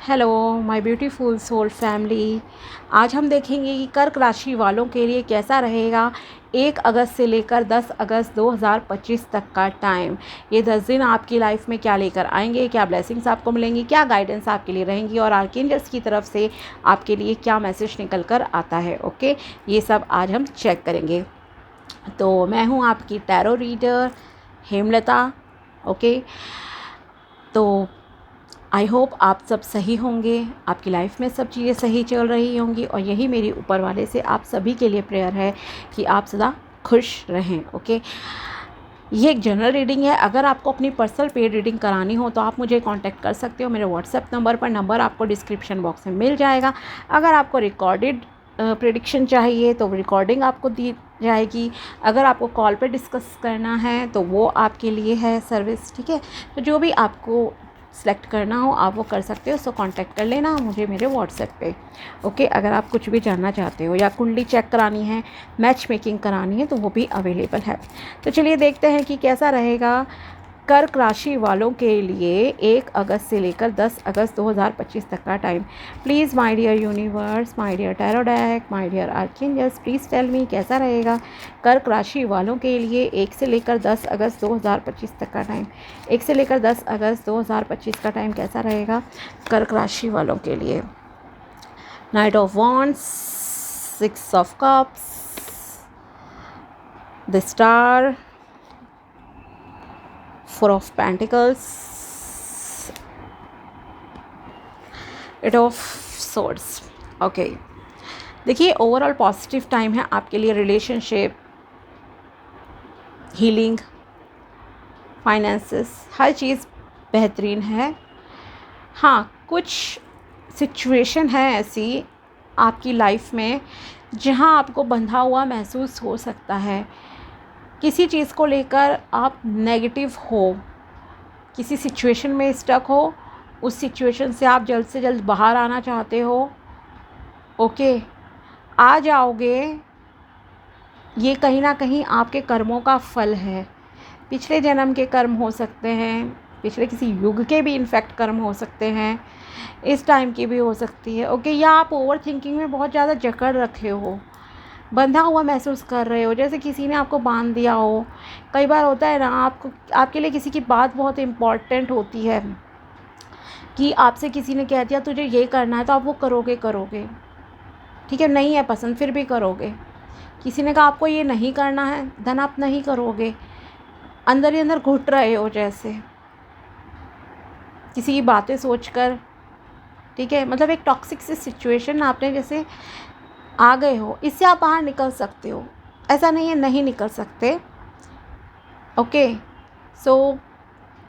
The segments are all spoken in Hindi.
Hello my beautiful soul family. आज हम देखेंगे कि कर्क राशि वालों के लिए कैसा रहेगा 1 अगस्त से लेकर 10 अगस्त 2025 तक का टाइम। ये 10 दिन आपकी लाइफ में क्या लेकर आएंगे, क्या ब्लेसिंग्स आपको मिलेंगी, क्या गाइडेंस आपके लिए रहेंगी और आर्कएंजल्स की तरफ से आपके लिए क्या मैसेज निकल कर आता है। ओके, ये सब आज हम चेक करेंगे। तो मैं हूँ आपकी टैरो रीडर हेमलता। ओके, तो आई होप आप सब सही होंगे, आपकी लाइफ में सब चीज़ें सही चल रही होंगी और यही मेरी ऊपर वाले से आप सभी के लिए प्रेयर है कि आप सदा खुश रहें। ओके, ये एक जनरल रीडिंग है। अगर आपको अपनी पर्सनल पेड रीडिंग करानी हो तो आप मुझे कांटेक्ट कर सकते हो मेरे व्हाट्सएप नंबर पर। नंबर आपको डिस्क्रिप्शन बॉक्स में मिल जाएगा। अगर आपको रिकॉर्डेड प्रेडिक्शन चाहिए तो रिकॉर्डिंग आपको दी जाएगी। अगर आपको कॉल पे डिस्कस करना है तो वो आपके लिए है सर्विस। ठीक है, तो जो भी आपको सेलेक्ट करना हो आप वो कर सकते हो। सो कांटेक्ट कर लेना मुझे मेरे व्हाट्सएप पे। ओके, अगर आप कुछ भी जानना चाहते हो या कुंडली चेक करानी है, मैच मेकिंग करानी है तो वो भी अवेलेबल है। तो चलिए देखते हैं कि कैसा रहेगा कर्क राशि वालों के लिए 1 अगस्त से लेकर 10 अगस्त 2025 तक का time. Please my dear universe, my dear tarot deck, my dear archangels, please tell me कैसा रहेगा कर्क राशि वालों के लिए 1 से लेकर 10 अगस्त 2025 तक का टाइम। 1 से लेकर 10 अगस्त 2025 का टाइम कैसा रहेगा कर्क राशि वालों के लिए। Night of wands, 6 of cups, the star, 4 of Pentacles, 8 of Swords। Okay, देखिए ओवरऑल पॉजिटिव टाइम है आपके लिए। रिलेशनशिप, हीलिंग, फाइनेंसेस, हर चीज़ बेहतरीन है। हाँ, कुछ सिचुएशन है ऐसी आपकी लाइफ में जहाँ आपको बंधा हुआ महसूस हो सकता है। किसी चीज़ को लेकर आप नेगेटिव हो, किसी सिचुएशन में स्टक हो, उस सिचुएशन से आप जल्द से जल्द बाहर आना चाहते हो। ओके, आ जाओगे। ये कहीं ना कहीं आपके कर्मों का फल है। पिछले जन्म के कर्म हो सकते हैं, पिछले किसी युग के भी इनफैक्ट कर्म हो सकते हैं, इस टाइम की भी हो सकती है। ओके, या आप ओवर थिंकिंग में बहुत ज़्यादा जकड़ रखे हो, बंधा हुआ महसूस कर रहे हो, जैसे किसी ने आपको बांध दिया हो। कई बार होता है ना, आपके लिए किसी की बात बहुत इम्पॉर्टेंट होती है कि आपसे किसी ने कह दिया तुझे ये करना है तो आप वो करोगे। ठीक है, नहीं है पसंद फिर भी करोगे। किसी ने कहा आपको ये नहीं करना है, देन आप नहीं करोगे। अंदर ही अंदर घुट रहे हो जैसे किसी की बातें सोचकर। ठीक है, मतलब एक टॉक्सिक सी सिचुएशन आपने जैसे आ गए हो, इससे आप बाहर निकल सकते हो। ऐसा नहीं है नहीं निकल सकते। ओके, सो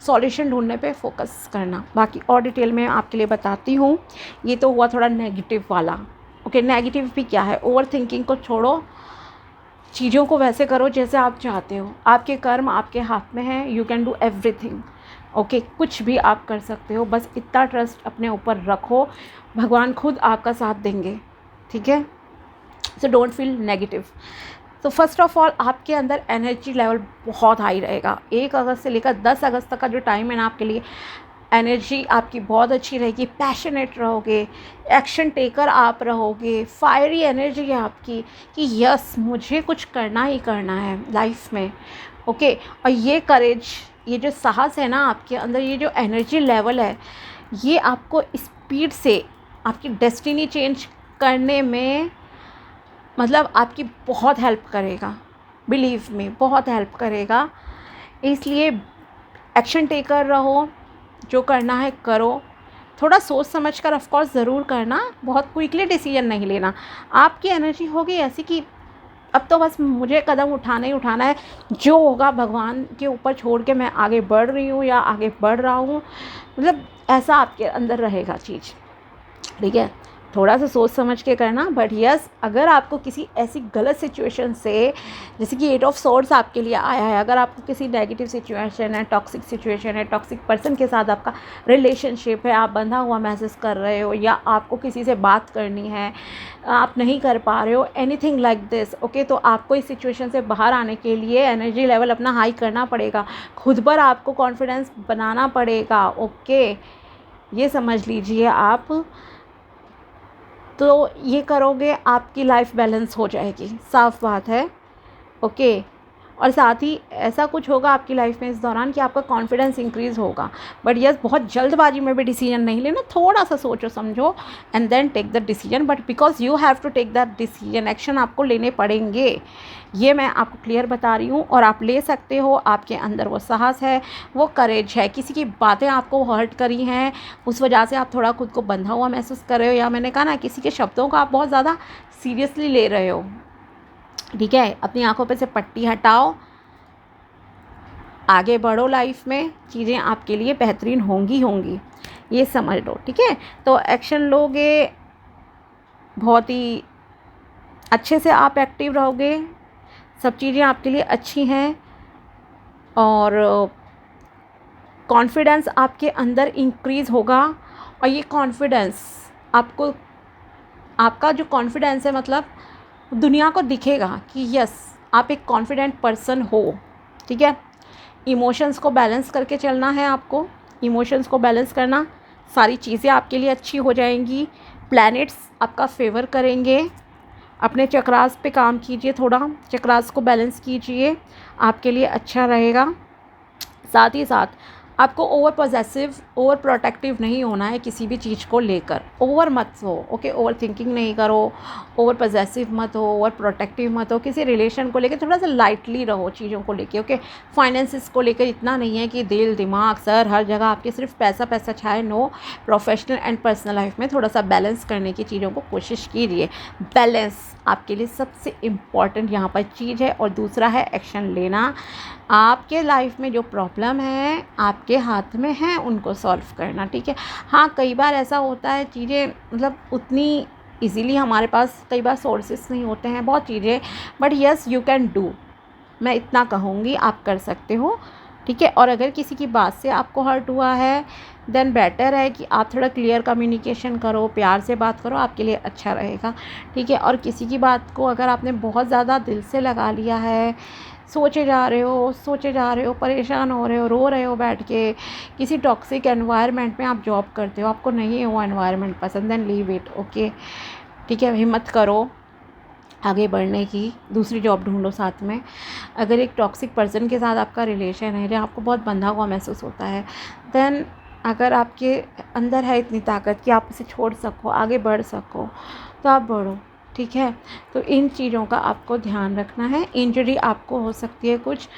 सॉल्यूशन ढूंढने पे फोकस करना। बाकी और डिटेल में आपके लिए बताती हूँ। ये तो हुआ थोड़ा नेगेटिव वाला। ओके, नेगेटिव भी क्या है, ओवर थिंकिंग को छोड़ो, चीज़ों को वैसे करो जैसे आप चाहते हो। आपके कर्म आपके हाथ में है, you can do everything. Okay, कुछ भी आप कर सकते हो, बस इतना ट्रस्ट अपने ऊपर रखो, भगवान खुद आपका साथ देंगे। ठीक है, सो डोंट फील नेगेटिव। तो फर्स्ट ऑफ ऑल आपके अंदर एनर्जी लेवल बहुत हाई रहेगा। 1 अगस्त से लेकर 10 अगस्त तक का जो टाइम है ना, आपके लिए एनर्जी आपकी बहुत अच्छी रहेगी। पैशनेट रहोगे, एक्शन टेकर आप रहोगे, फायरी एनर्जी है आपकी कि यस मुझे कुछ करना ही करना है लाइफ में। ओके, और ये करेज, ये जो साहस है ना आपके अंदर, ये जो एनर्जी लेवल है, ये आपको स्पीड से आपकी डेस्टिनी चेंज करने में मतलब आपकी बहुत हेल्प करेगा। बिलीव में बहुत हेल्प करेगा। इसलिए एक्शन टेकर रहो, जो करना है करो। थोड़ा सोच समझ कर ऑफकोर्स ज़रूर करना, बहुत क्विकली डिसीजन नहीं लेना। आपकी एनर्जी होगी ऐसी कि अब तो बस मुझे कदम उठाना ही उठाना है, जो होगा भगवान के ऊपर छोड़ के मैं आगे बढ़ रही हूँ या आगे बढ़ रहा हूँ, मतलब ऐसा आपके अंदर रहेगा चीज़। ठीक है, थोड़ा सा सोच समझ के करना। बट यस, अगर आपको किसी ऐसी गलत सिचुएशन से, जैसे कि 8 ऑफ सोर्ड्स आपके लिए आया है, अगर आपको किसी नेगेटिव सिचुएशन है, टॉक्सिक सिचुएशन है, टॉक्सिक पर्सन के साथ आपका रिलेशनशिप है, आप बंधा हुआ महसूस कर रहे हो, या आपको किसी से बात करनी है, आप नहीं कर पा रहे हो, एनीथिंग लाइक दिस। ओके, तो आपको इस सिचुएशन से बाहर आने के लिए एनर्जी लेवल अपना हाई करना पड़ेगा, खुद पर आपको कॉन्फिडेंस बनाना पड़ेगा। ओके, ये समझ लीजिए आप। तो ये करोगे आपकी लाइफ बैलेंस हो जाएगी, साफ बात है। ओके। और साथ ही ऐसा कुछ होगा आपकी लाइफ में इस दौरान कि आपका कॉन्फिडेंस इंक्रीज़ होगा। बट यस, बहुत जल्दबाजी में भी डिसीजन नहीं लेना, थोड़ा सा सोचो समझो and then take the decision. But because you have to take that decision, action आपको लेने पड़ेंगे, ये मैं आपको क्लियर बता रही हूँ। और आप ले सकते हो, आपके अंदर वो साहस है, वो करेज है। किसी की बातें आपको हर्ट करी हैं, उस वजह से आप थोड़ा खुद को बंधा हुआ महसूस कर रहे हो, या मैंने कहा ना किसी के शब्दों को आप बहुत ज़्यादा सीरियसली ले रहे हो, ठीक है। अपनी आंखों पे से पट्टी हटाओ, आगे बढ़ो, लाइफ में चीज़ें आपके लिए बेहतरीन होंगी, ये समझ लो, ठीक है। तो एक्शन लोगे, बहुत ही अच्छे से आप एक्टिव रहोगे, सब चीज़ें आपके लिए अच्छी हैं। और कॉन्फिडेंस आपके अंदर इंक्रीज़ होगा। और ये कॉन्फिडेंस आपको, आपका जो कॉन्फिडेंस है, मतलब दुनिया को दिखेगा कि यस आप एक कॉन्फिडेंट पर्सन हो, ठीक है। इमोशंस को बैलेंस करके चलना है आपको, इमोशंस को बैलेंस करना, सारी चीज़ें आपके लिए अच्छी हो जाएंगी, प्लैनेट्स आपका फेवर करेंगे। अपने चक्रास पे काम कीजिए, थोड़ा चक्रास को बैलेंस कीजिए, आपके लिए अच्छा रहेगा। साथ ही साथ आपको ओवर पॉजेसिव, ओवर प्रोटेक्टिव नहीं होना है किसी भी चीज़ को लेकर, ओवर मत हो, ओके। ओवर थिंकिंग नहीं करो, ओवर पॉजेसिव मत हो, ओवर प्रोटेक्टिव मत हो। किसी रिलेशन को लेकर थोड़ा सा लाइटली रहो चीज़ों को लेके, ओके। फाइनेंसिस को लेकर इतना नहीं है कि दिल दिमाग सर हर जगह आपके सिर्फ पैसा पैसा छाए, no. Professional and personal life में थोड़ा सा बैलेंस करने की चीज़ों को कोशिश कीजिए। बैलेंस आपके लिए सबसे इम्पॉर्टेंट यहाँ पर चीज़ है। और दूसरा है एक्शन लेना। आपके लाइफ में जो प्रॉब्लम है आपके हाथ में है उनको सॉल्व करना, ठीक है। हाँ, कई बार ऐसा होता है चीज़ें मतलब उतनी इजीली हमारे पास कई बार सोर्सेस नहीं होते हैं बहुत चीज़ें, but yes you can do, मैं इतना कहूँगी, आप कर सकते हो, ठीक है। और अगर किसी की बात से आपको हर्ट हुआ है देन बेटर है कि आप थोड़ा क्लियर कम्युनिकेशन करो, प्यार से बात करो, आपके लिए अच्छा रहेगा, ठीक है। और किसी की बात को अगर आपने बहुत ज़्यादा दिल से लगा लिया है, सोचे जा रहे हो, परेशान हो रहे हो, रो रहे हो बैठ के, किसी टॉक्सिक एनवायरनमेंट में आप जॉब करते हो, आपको नहीं है वो एनवायरनमेंट पसंद, देन लीव इट, ओके, ठीक है। हिम्मत करो आगे बढ़ने की, दूसरी जॉब ढूंढो साथ में। अगर एक टॉक्सिक पर्सन के साथ आपका रिलेशन है जहाँ आपको बहुत बंधा हुआ महसूस होता है, देन अगर आपके अंदर है इतनी ताकत कि आप उसे छोड़ सको, आगे बढ़ सको, तो आप बढ़ो, ठीक है। तो इन चीज़ों का आपको ध्यान रखना है। इंजरी आपको हो सकती है कुछ,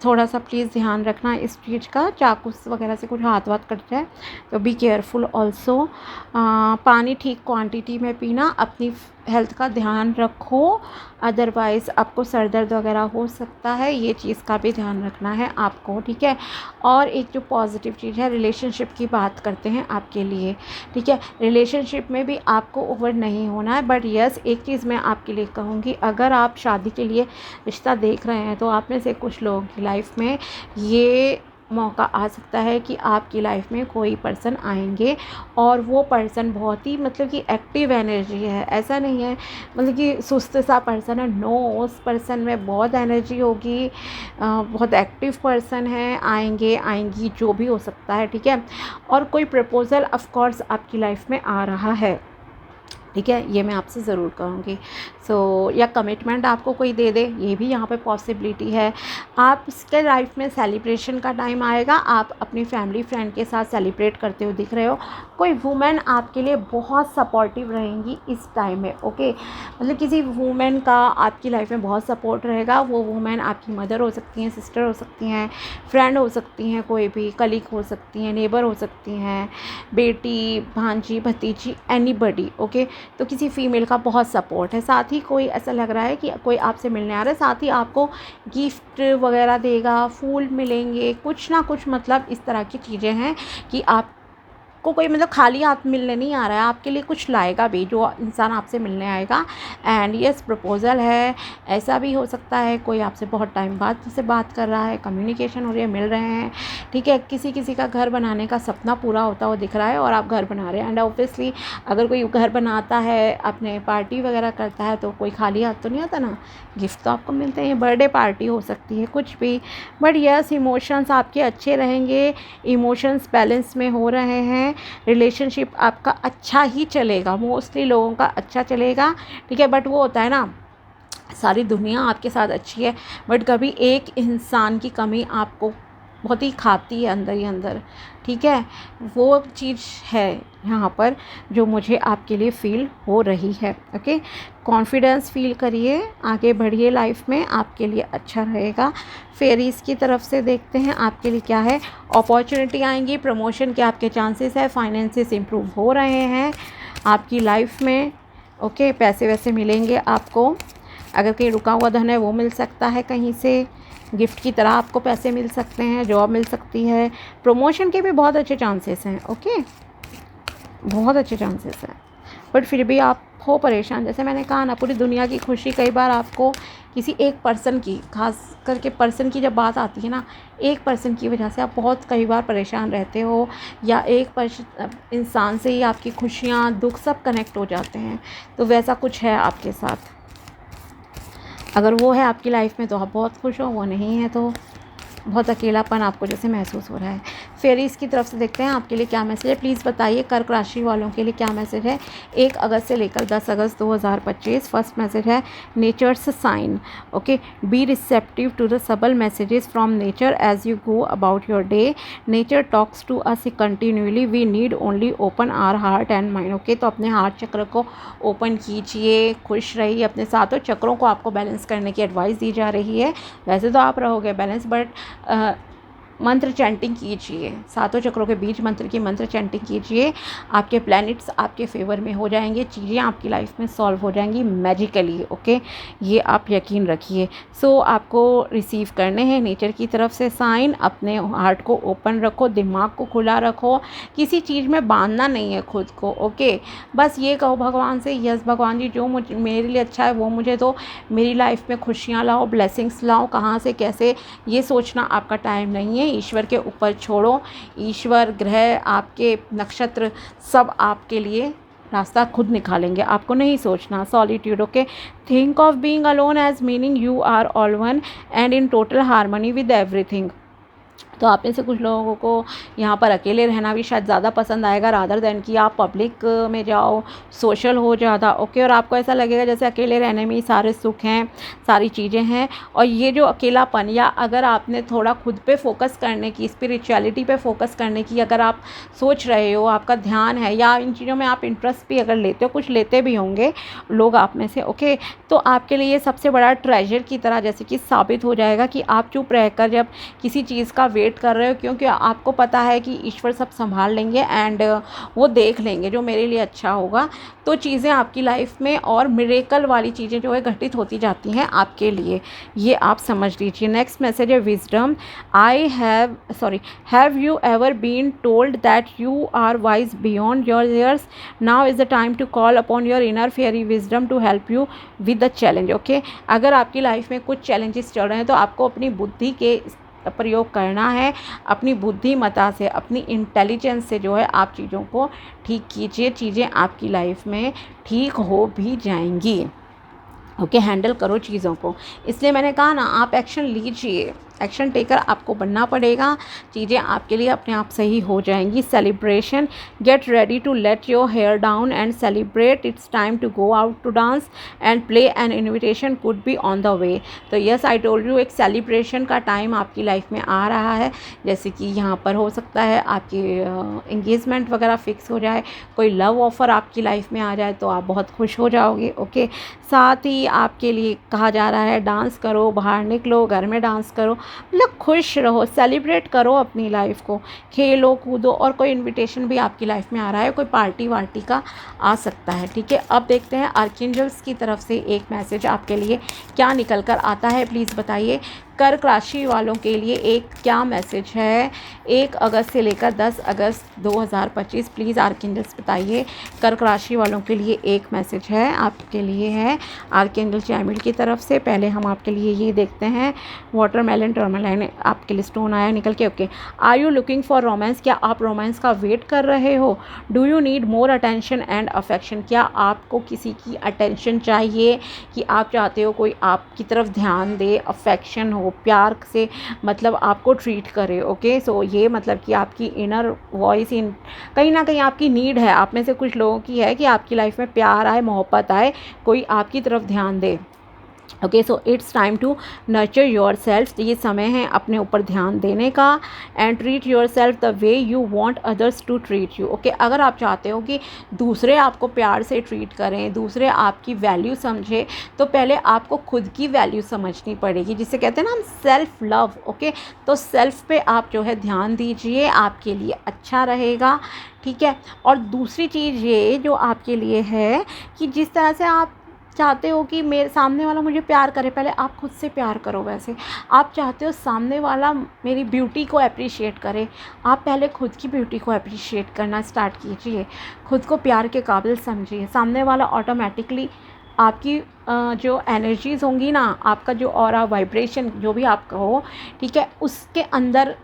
थोड़ा सा प्लीज़ ध्यान रखना इस चीज़ का, चाकू वगैरह से कुछ हाथ वाथ कट जाए तो बी केयरफुल ऑल्सो। पानी ठीक क्वांटिटी में पीना, अपनी हेल्थ का ध्यान रखो, अदरवाइज़ आपको सर दर्द वगैरह हो सकता है, ये चीज़ का भी ध्यान रखना है आपको, ठीक है। और एक जो पॉजिटिव चीज़ है, रिलेशनशिप की बात करते हैं आपके लिए, ठीक है। रिलेशनशिप में भी आपको ओवर नहीं होना है, बट यस एक चीज़ मैं आपके लिए कहूँगी, अगर आप शादी के लिए रिश्ता देख रहे हैं तो आप में से कुछ लोगों की लाइफ में ये मौका आ सकता है कि आपकी लाइफ में कोई पर्सन आएंगे और वो पर्सन बहुत ही मतलब कि एक्टिव एनर्जी है, ऐसा नहीं है मतलब कि सुस्त सा पर्सन है, नो, उस पर्सन में बहुत एनर्जी होगी, बहुत एक्टिव पर्सन है, आएंगी जो भी हो सकता है, ठीक है। और कोई प्रपोज़ल ऑफ कोर्स आपकी लाइफ में आ रहा है, ठीक है, ये मैं आपसे ज़रूर कहूँगी। या कमिटमेंट आपको कोई दे दे, ये भी यहाँ पे पॉसिबिलिटी है। आप इसके लाइफ में सेलिब्रेशन का टाइम आएगा, आप अपनी फैमिली फ्रेंड के साथ सेलिब्रेट करते हुए दिख रहे हो। कोई वुमेन आपके लिए बहुत सपोर्टिव रहेंगी इस टाइम में, ओके। मतलब किसी वुमेन का आपकी लाइफ में बहुत सपोर्ट रहेगा। वो वुमेन आपकी मदर हो सकती हैं, सिस्टर हो सकती हैं, फ्रेंड हो सकती हैं, कोई भी कलीग हो सकती हैं, नेबर हो सकती हैं, बेटी, भांजी, भतीजी, एनीबडी, ओके। तो किसी फीमेल का बहुत सपोर्ट है। साथ ही कोई ऐसा लग रहा है कि कोई आपसे मिलने आ रहा है, साथ ही आपको गिफ्ट वगैरह देगा, फूल मिलेंगे, कुछ ना कुछ, मतलब इस तरह की चीज़ें हैं कि आपको कोई मतलब खाली हाथ मिलने नहीं आ रहा है, आपके लिए कुछ लाएगा भी जो इंसान आपसे मिलने आएगा। एंड यस प्रपोज़ल है, ऐसा भी हो सकता है कोई आपसे बहुत टाइम बाद से बात कर रहा है, कम्युनिकेशन हो रही है, मिल रहे हैं, ठीक है। किसी का घर बनाने का सपना पूरा होता हुआ दिख रहा है और आप घर बना रहे हैं। एंड ऑब्वियसली अगर कोई घर बनाता है, अपने पार्टी वगैरह करता है, तो कोई खाली हाथ तो नहीं आता ना, गिफ्ट तो आपको मिलते हैं। बर्थडे पार्टी हो सकती है, कुछ भी, बट यस इमोशंस आपके अच्छे रहेंगे, इमोशंस बैलेंस में हो रहे हैं। है रिलेशनशिप आपका अच्छा ही चलेगा, मोस्टली लोगों का अच्छा चलेगा, ठीक है। बट वो होता है ना, सारी दुनिया आपके साथ अच्छी है बट कभी एक इंसान की कमी आपको बहुत ही खाती है अंदर ही अंदर, ठीक है। वो चीज़ है यहाँ पर जो मुझे आपके लिए फ़ील हो रही है, ओके। कॉन्फिडेंस फ़ील करिए, आगे बढ़िए, लाइफ में आपके लिए अच्छा रहेगा। फेरीज़ की तरफ से देखते हैं आपके लिए क्या है। अपॉर्चुनिटी आएंगी, प्रमोशन के आपके चांसेस है, फाइनेंसेस इम्प्रूव हो रहे हैं आपकी लाइफ में, ओके। पैसे वैसे मिलेंगे आपको, अगर कहीं रुका हुआ धन है वो मिल सकता है, कहीं से गिफ्ट की तरह आपको पैसे मिल सकते हैं, जॉब मिल सकती है, प्रमोशन के भी बहुत अच्छे चांसेस हैं, ओके, बहुत अच्छे चांसेस हैं। बट फिर भी आप हो परेशान, जैसे मैंने कहा ना, पूरी दुनिया की खुशी कई बार आपको किसी एक पर्सन की, खास करके पर्सन की जब बात आती है ना, एक पर्सन की वजह से आप बहुत कई बार परेशान रहते हो, या एक इंसान से ही आपकी खुशियाँ दुख सब कनेक्ट हो जाते हैं। तो वैसा कुछ है आपके साथ, अगर वो है आपकी लाइफ में तो आप बहुत खुश हो, वो नहीं है तो बहुत अकेलापन आपको जैसे महसूस हो रहा है। फेरीज़ की तरफ से देखते हैं आपके लिए क्या मैसेज है, प्लीज़ बताइए। कर्क राशि वालों के लिए क्या मैसेज है 1 अगस्त से लेकर 10 अगस्त 2025। फर्स्ट मैसेज है nature's sign, okay. Be receptive to the subtle messages from nature as you go about your day. Nature talks to us continuously, we need only open our heart and mind, okay. तो अपने हार्ट चक्र को ओपन कीजिए, खुश रहिए, अपने सातों चक्रों को आपको बैलेंस करने की एडवाइस दी जा रही है। वैसे तो आप रहोगे बैलेंस, बट मंत्र चैंटिंग कीजिए, सातों चक्रों के बीच मंत्र की मंत्र चैंटिंग कीजिए, आपके प्लैनेट्स आपके फेवर में हो जाएंगे, चीज़ें आपकी लाइफ में सॉल्व हो जाएंगी मैजिकली, ओके। ये आप यकीन रखिए। सो आपको रिसीव करने हैं नेचर की तरफ से साइन। अपने हार्ट को ओपन रखो, दिमाग को खुला रखो, किसी चीज़ में बांधना नहीं है खुद को, ओके। बस ये कहो भगवान से, यस भगवान जी जो मुझे मेरे लिए अच्छा है वो मुझे दो, मेरी लाइफ में खुशियाँ लाओ, ब्लेसिंग्स लाओ, कहाँ से कैसे ये सोचना आपका टाइम नहीं है, ईश्वर के ऊपर छोड़ो। ईश्वर, ग्रह, आपके नक्षत्र सब आपके लिए रास्ता खुद निकालेंगे, आपको नहीं सोचना। Solitude, okay. Think of being alone as meaning you are all one and in total harmony with everything. तो आप में से कुछ लोगों को यहाँ पर अकेले रहना भी शायद ज़्यादा पसंद आएगा रादर देन कि आप पब्लिक में जाओ, सोशल हो ज़्यादा, ओके। और आपको ऐसा लगेगा जैसे अकेले रहने में ही सारे सुख हैं, सारी चीज़ें हैं। और ये जो अकेलापन, या अगर आपने थोड़ा खुद पे फोकस करने की, स्पिरिचुअलिटी पे फोकस करने की अगर आप सोच रहे हो, आपका ध्यान है, या इन चीज़ों में आप इंटरेस्ट भी अगर लेते हो, कुछ लेते भी होंगे लोग आप में से, ओके, तो आपके लिए ये सबसे बड़ा ट्रेजर की तरह जैसे कि साबित हो जाएगा कि आप चुप रहकर जब किसी चीज़ का वेट कर रहे हो, क्योंकि आपको पता है कि ईश्वर सब संभाल लेंगे एंड वो देख लेंगे जो मेरे लिए अच्छा होगा। तो चीज़ें आपकी लाइफ में और मिरेकल वाली चीज़ें जो है घटित होती जाती हैं आपके लिए, ये आप समझ लीजिए। नेक्स्ट मैसेज है wisdom. Have you ever been told that you are wise beyond your years? Now is the time to call upon your inner fairy wisdom to help you with the challenge, okay. अगर आपकी लाइफ में कुछ चैलेंजेस चल रहे हैं तो आपको अपनी बुद्धि के प्रयोग करना है, अपनी बुद्धिमत्ता से, अपनी इंटेलिजेंस से जो है आप चीज़ों को ठीक कीजिए, चीज़ें आपकी लाइफ में ठीक हो भी जाएंगी, ओके। हैंडल करो चीज़ों को, इसलिए मैंने कहा ना आप एक्शन लीजिए, एक्शन टेकर आपको बनना पड़ेगा, चीज़ें आपके लिए अपने आप सही हो जाएंगी। Celebration, get ready to let your hair down and celebrate, it's time to go out to dance and play, an invitation could be on the way. तो यस आई टोल्ड यू, एक सेलिब्रेशन का टाइम आपकी लाइफ में आ रहा है, जैसे कि यहाँ पर हो सकता है आपकी एंगेजमेंट वगैरह फिक्स हो जाए, कोई लव ऑफ़र आपकी लाइफ में आ जाए तो आप बहुत खुश हो जाओगे, ओके। साथ ही आपके लिए कहा जा रहा है डांस करो, बाहर निकलो, घर में डांस करो, मतलब खुश रहो, सेलिब्रेट करो अपनी लाइफ को, खेलो कूदो। और कोई इनविटेशन भी आपकी लाइफ में आ रहा है, कोई पार्टी वार्टी का आ सकता है, ठीक है। अब देखते हैं आर्कएंजल्स की तरफ से एक मैसेज आपके लिए क्या निकल कर आता है, प्लीज़ बताइए। कर्क राशि वालों के लिए एक क्या मैसेज है 1 अगस्त से लेकर 10 अगस्त 2025, प्लीज़ आर्कएंजल्स बताइए। कर्क राशि वालों के लिए एक मैसेज है आपके लिए, है आर्कएंजल चैमिल की तरफ से। पहले हम आपके लिए ये देखते हैं, वाटरमेलन टर्मलाइन आपके लिए स्टोन आया निकल के, okay. Are you looking for romance? क्या आप रोमांस का वेट कर रहे हो? Do you need more attention and affection? क्या आपको किसी की अटेंशन चाहिए, कि आप चाहते हो कोई आपकी तरफ ध्यान दे, अफेक्शन हो, वो प्यार से मतलब आपको ट्रीट करे। ओके, सो ये मतलब कि आपकी इनर वॉइस इन कहीं ना कहीं आपकी नीड है, आप में से कुछ लोगों की है कि आपकी लाइफ में प्यार आए, मोहब्बत आए, कोई आपकी तरफ ध्यान दे। Okay, so it's time to nurture yourself. ये समय है अपने ऊपर ध्यान देने का। And treat yourself the way you want others to treat you. Okay, अगर आप चाहते हो कि दूसरे आपको प्यार से ट्रीट करें, दूसरे आपकी वैल्यू समझे, तो पहले आपको खुद की वैल्यू समझनी पड़ेगी, जिसे कहते हैं ना हम सेल्फ लव। ओके, तो सेल्फ पे आप जो है ध्यान दीजिए, आपके लिए अच्छा रहेगा। ठीक है, और दूसरी चीज़ ये जो आपके लिए है कि जिस तरह से आप चाहते हो कि मेरे सामने वाला मुझे प्यार करे, पहले आप खुद से प्यार करो। वैसे आप चाहते हो सामने वाला मेरी ब्यूटी को अप्रिशिएट करे, आप पहले खुद की ब्यूटी को अप्रिशिएट करना स्टार्ट कीजिए, खुद को प्यार के काबिल समझिए। सामने वाला ऑटोमेटिकली आपकी जो एनर्जीज़ होंगी ना, आपका जो ऑरा वाइब्रेशन जो भी आपका हो, ठीक है, उसके अंदर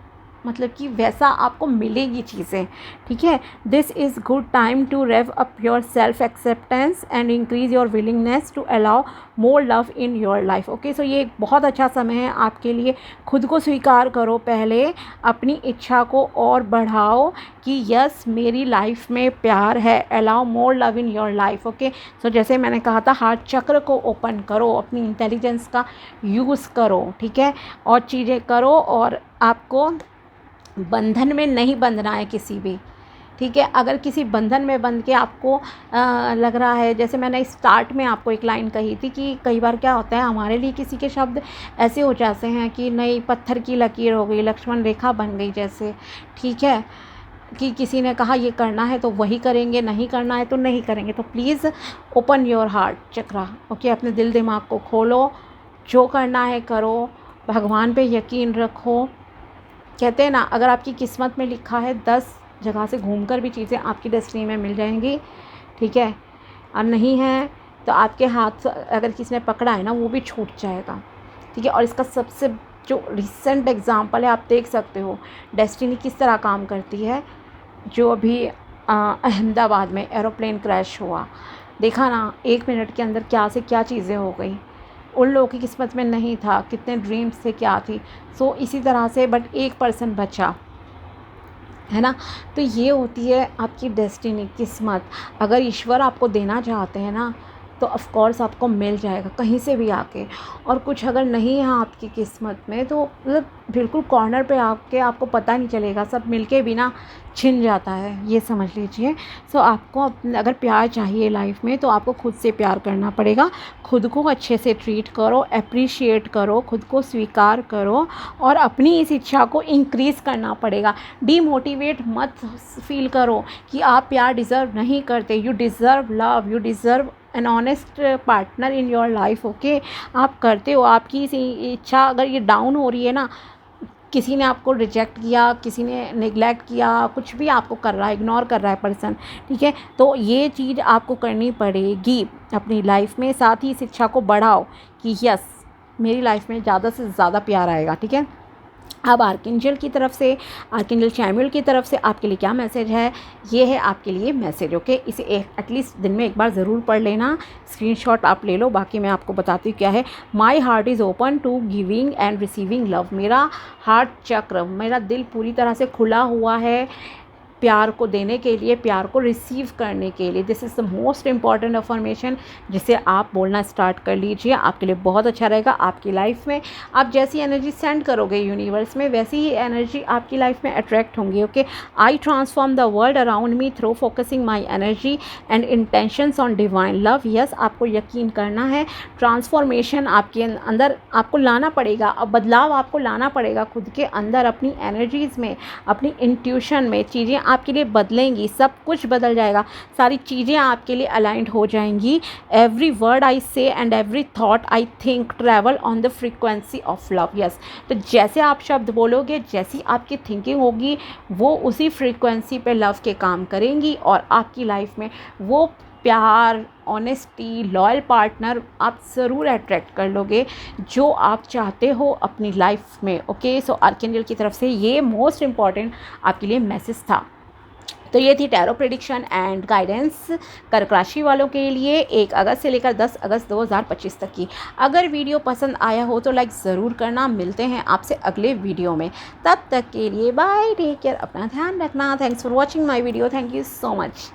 मतलब कि वैसा आपको मिलेगी चीज़ें। ठीक है, this is good time to rev up your self acceptance and increase your willingness to allow more love in your life. Okay, so ये एक बहुत अच्छा समय है आपके लिए। खुद को स्वीकार करो, पहले अपनी इच्छा को और बढ़ाओ कि यस मेरी लाइफ में प्यार है। Allow more love in your life. Okay, so जैसे मैंने कहा था, हार्ट चक्र को ओपन करो, अपनी इंटेलिजेंस का यूज़ करो। ठीक है, और चीज़ें करो, और आपको बंधन में नहीं बंधना है किसी भी। ठीक है, अगर किसी बंधन में बंध के आपको लग रहा है, जैसे मैंने स्टार्ट में आपको एक लाइन कही थी कि कई बार क्या होता है हमारे लिए किसी के शब्द ऐसे हो जाते हैं कि नई पत्थर की लकीर हो गई, लक्ष्मण रेखा बन गई जैसे। ठीक है, कि किसी ने कहा ये करना है तो वही करेंगे, नहीं करना है तो नहीं करेंगे। तो please open your heart chakra. Okay, अपने दिल दिमाग को खोलो, जो करना है करो, भगवान पे यकीन रखो। कहते हैं ना, अगर आपकी किस्मत में लिखा है 10 जगह से घूमकर भी चीज़ें आपकी डेस्टिनी में मिल जाएंगी। ठीक है, और नहीं है तो आपके हाथ अगर किसी ने पकड़ा है ना, वो भी छूट जाएगा। ठीक है, और इसका सबसे जो रिसेंट एग्जांपल है, आप देख सकते हो डेस्टिनी किस तरह काम करती है। जो अभी अहमदाबाद में एरोप्लेन क्रैश हुआ, देखा ना, 1 मिनट के अंदर क्या से क्या चीज़ें हो गई। उन लोगों की किस्मत में नहीं था, कितने ड्रीम्स थे, क्या थी। सो इसी तरह से बट एक पर्सन बचा, है ना। तो ये होती है आपकी डेस्टिनी, किस्मत। अगर ईश्वर आपको देना चाहते हैं ना, तो ऑफ़ कोर्स आपको मिल जाएगा कहीं से भी आके। और कुछ अगर नहीं है आपकी किस्मत में, तो मतलब बिल्कुल कॉर्नर पे आके आपको पता नहीं चलेगा, सब मिलके भी ना छिन जाता है, ये समझ लीजिए। सो आपको अगर प्यार चाहिए लाइफ में, तो आपको खुद से प्यार करना पड़ेगा। खुद को अच्छे से ट्रीट करो, अप्रिशिएट करो, खुद को स्वीकार करो, और अपनी इस इच्छा को इंक्रीज़ करना पड़ेगा। डीमोटिवेट मत फील करो कि आप प्यार डिज़र्व नहीं करते। You deserve love, you deserve an honest partner in your life. Okay, आप करते हो। आपकी इस इच्छा अगर ये डाउन हो रही है ना, किसी ने आपको रिजेक्ट किया, किसी ने नेग्लेक्ट किया, कुछ भी आपको कर रहा है, इग्नोर कर रहा है पर्सन, ठीक है, तो ये चीज़ आपको करनी पड़ेगी अपनी लाइफ में। साथ ही इस इच्छा को बढ़ाओ कि यस मेरी लाइफ में ज़्यादा से ज़्यादा प्यार आएगा। ठीक है, अब आर्कएंजल की तरफ से, आर्कएंजल चैमुएल की तरफ से आपके लिए क्या मैसेज है, ये है आपके लिए मैसेज। ओके, इसे एटलीस्ट दिन में एक बार ज़रूर पढ़ लेना, स्क्रीनशॉट आप ले लो, बाकी मैं आपको बताती हूँ क्या है। My heart is open to giving and receiving love. मेरा हार्ट चक्र, मेरा दिल पूरी तरह से खुला हुआ है प्यार को देने के लिए, प्यार को रिसीव करने के लिए। This is the most important affirmation, जिसे आप बोलना स्टार्ट कर लीजिए, आपके लिए बहुत अच्छा रहेगा। आपकी लाइफ में आप जैसी एनर्जी सेंड करोगे यूनिवर्स में, वैसी ही एनर्जी आपकी लाइफ में अट्रैक्ट होंगी। Okay, I transform the world around me through focusing my energy and intentions on divine love. Yes, आपको यकीन करना है, ट्रांसफॉर्मेशन आपके अंदर आपको लाना पड़ेगा, अब बदलाव आपको लाना पड़ेगा खुद के अंदर, अपनी एनर्जीज़ में, अपनी इंट्यूशन में। चीज़ें आपके लिए बदलेंगी, सब कुछ बदल जाएगा, सारी चीज़ें आपके लिए अलाइंड हो जाएंगी। एवरी वर्ड आई से and every thought I think travel on the frequency of love. Yes, तो जैसे आप शब्द बोलोगे, जैसी आपकी थिंकिंग होगी, वो उसी फ्रीक्वेंसी पे लव के काम करेंगी, और आपकी लाइफ में वो प्यार, ऑनेस्टी, लॉयल पार्टनर आप ज़रूर अट्रैक्ट कर लोगे जो आप चाहते हो अपनी लाइफ में। ओके, सो आर्कएंजल की तरफ से ये मोस्ट इम्पॉर्टेंट आपके लिए मैसेज था। तो ये थी टैरो प्रेडिक्शन एंड गाइडेंस कर्क राशि वालों के लिए 1 अगस्त से लेकर 10 अगस्त 2025 तक की। अगर वीडियो पसंद आया हो तो लाइक ज़रूर करना। मिलते हैं आपसे अगले वीडियो में, तब तक के लिए बाय, टेक केयर, अपना ध्यान रखना। Thanks for watching my video, thank you so much.